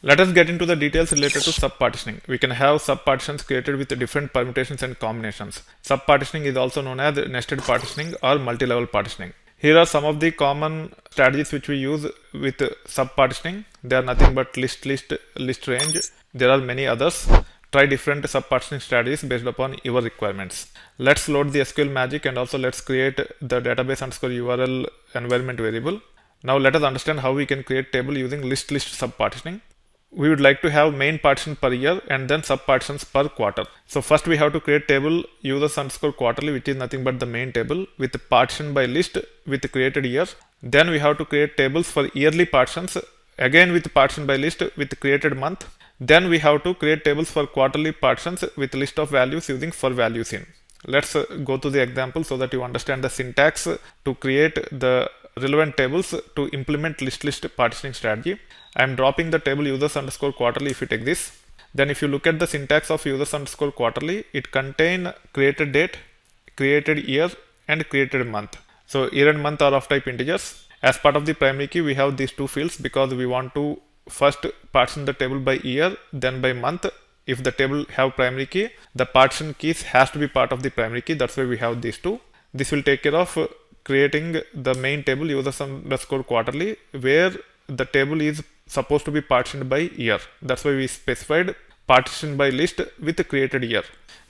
Let us get into the details related to subpartitioning. We can have subpartitions created with different permutations and combinations. Subpartitioning is also known as nested partitioning or multi-level partitioning. Here are some of the common strategies which we use with subpartitioning. They are nothing but list, range. There are many others. Try different subpartitioning strategies based upon your requirements. Let's load the SQL magic and also let's create the database underscore URL environment variable. Now let us understand how we can create table using list subpartitioning. We would like to have main partition per year and then subpartitions per quarter. So first we have to create table users underscore quarterly, which is nothing but the main table with partition by list with created year. Then we have to create tables for yearly partitions, again with partition by list with created month. Then we have to create tables for quarterly partitions with list of values using for values in. Let's go to the example so that you understand the syntax to create the relevant tables to implement list partitioning strategy. I am dropping the table users underscore quarterly if you take this. Then if you look at the syntax of users underscore quarterly, it contains created date, created year and created month. So year and month are of type integers. As part of the primary key, we have these two fields because we want to first partition the table by year, then by month. If the table have primary key, the partition keys has to be part of the primary key. That's why we have these two. This will take care of creating the main table users underscore quarterly, where the table is supposed to be partitioned by year. That's why we specified partition by list with created year.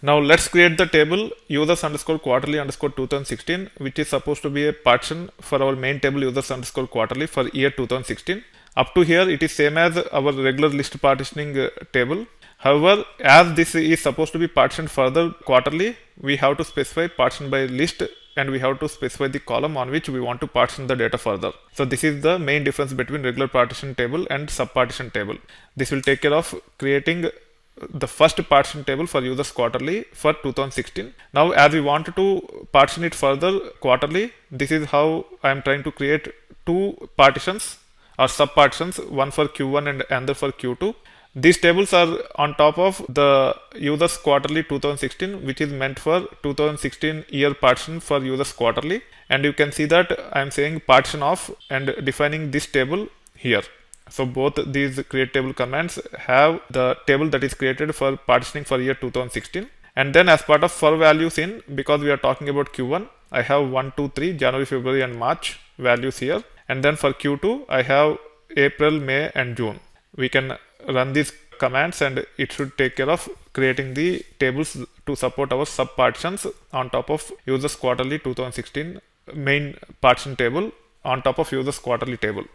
Now let's create the table users underscore quarterly underscore 2016, which is supposed to be a partition for our main table users underscore quarterly for year 2016. Up to here, it is same as our regular list partitioning table. However, as this is supposed to be partitioned further quarterly, we have to specify partition by list and we have to specify the column on which we want to partition the data further. So this is the main difference between regular partition table and subpartition table. This will take care of creating the first partition table for users quarterly for 2016. Now as we want to partition it further quarterly, this is how I am trying to create two partitions or subpartitions, one for Q1 and another for Q2. These tables are on top of the users quarterly 2016, which is meant for 2016 year partition for users quarterly. And you can see that I am saying partition of and defining this table here. So both these create table commands have the table that is created for partitioning for year 2016. And then as part of for values in, because we are talking about Q1, I have 1, 2, 3, January, February and March values here. And then for Q2, I have April, May and June. We can run these commands and it should take care of creating the tables to support our subpartitions on top of users quarterly 2016 main partition table on top of users quarterly table.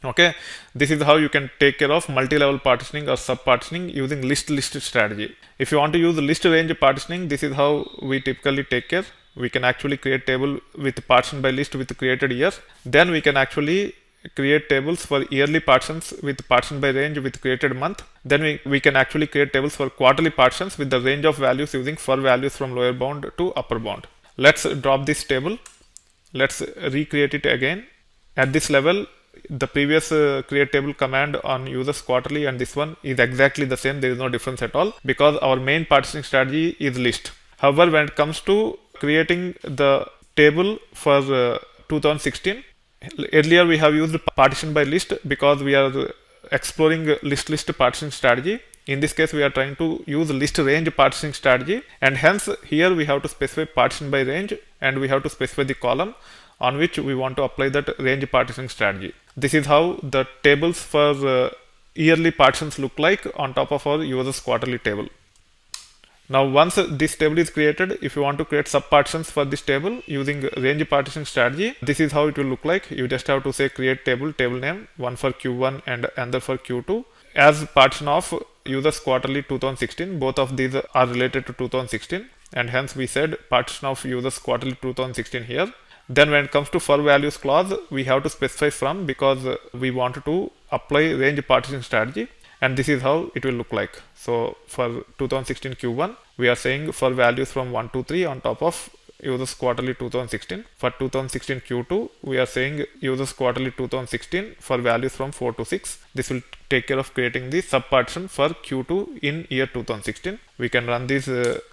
Okay, this is how you can take care of multi-level partitioning or subpartitioning using list strategy. If you want to use list range partitioning, this is how we typically take care. We can actually create table with partition by list with created year. Then we can actually create tables for yearly partitions with partition by range with created month. Then we can actually create tables for quarterly partitions with the range of values using for values from lower bound to upper bound. Let's drop this table. Let's recreate it again. At this level, the previous create table command on users quarterly and this one is exactly the same. There is no difference at all because our main partitioning strategy is list. However, when it comes to creating the table for 2016, earlier we have used partition by list because we are exploring list partitioning strategy. In this case, we are trying to use list range partitioning strategy, and hence here we have to specify partition by range and we have to specify the column on which we want to apply that range partitioning strategy. This is how the tables for yearly partitions look like on top of our users quarterly table. Now once this table is created, if you want to create subpartitions for this table using range partitioning strategy, this is how it will look like. You just have to say create table name, one for Q1 and another for Q2 as partition of users quarterly 2016. Both of these are related to 2016 and hence we said partition of users quarterly 2016 here. Then when it comes to for values clause, we have to specify from because we want to apply range partitioning strategy. And this is how it will look like. So for 2016 Q1, we are saying for values from 1 to 3 on top of users quarterly 2016. For 2016 Q2, we are saying users quarterly 2016 for values from 4 to 6. This will take care of creating the subpartition for Q2 in year 2016. We can run these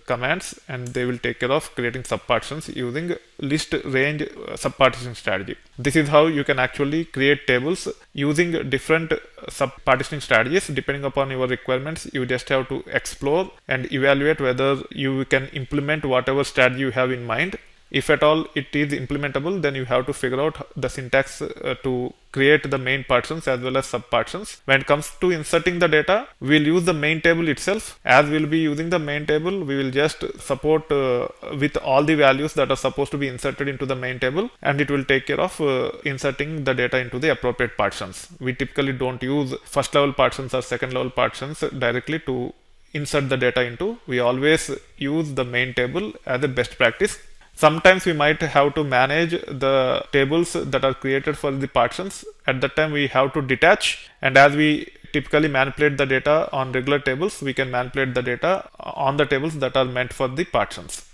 commands and they will take care of creating subpartitions using list range subpartition strategy. This is how you can actually create tables using different subpartitioning strategies. Depending upon your requirements, you just have to explore and evaluate whether you can implement whatever strategy you have in mind. If at all it is implementable, then you have to figure out the syntax to create the main partitions as well as subpartitions. When it comes to inserting the data, we'll use the main table itself. As we'll be using the main table, we will just support with all the values that are supposed to be inserted into the main table, and it will take care of inserting the data into the appropriate partitions. We typically don't use first level partitions or second level partitions directly to insert the data into. We always use the main table as a best practice. Sometimes we might have to manage the tables that are created for the partitions. At that time, we have to detach, and as we typically manipulate the data on regular tables, we can manipulate the data on the tables that are meant for the partitions.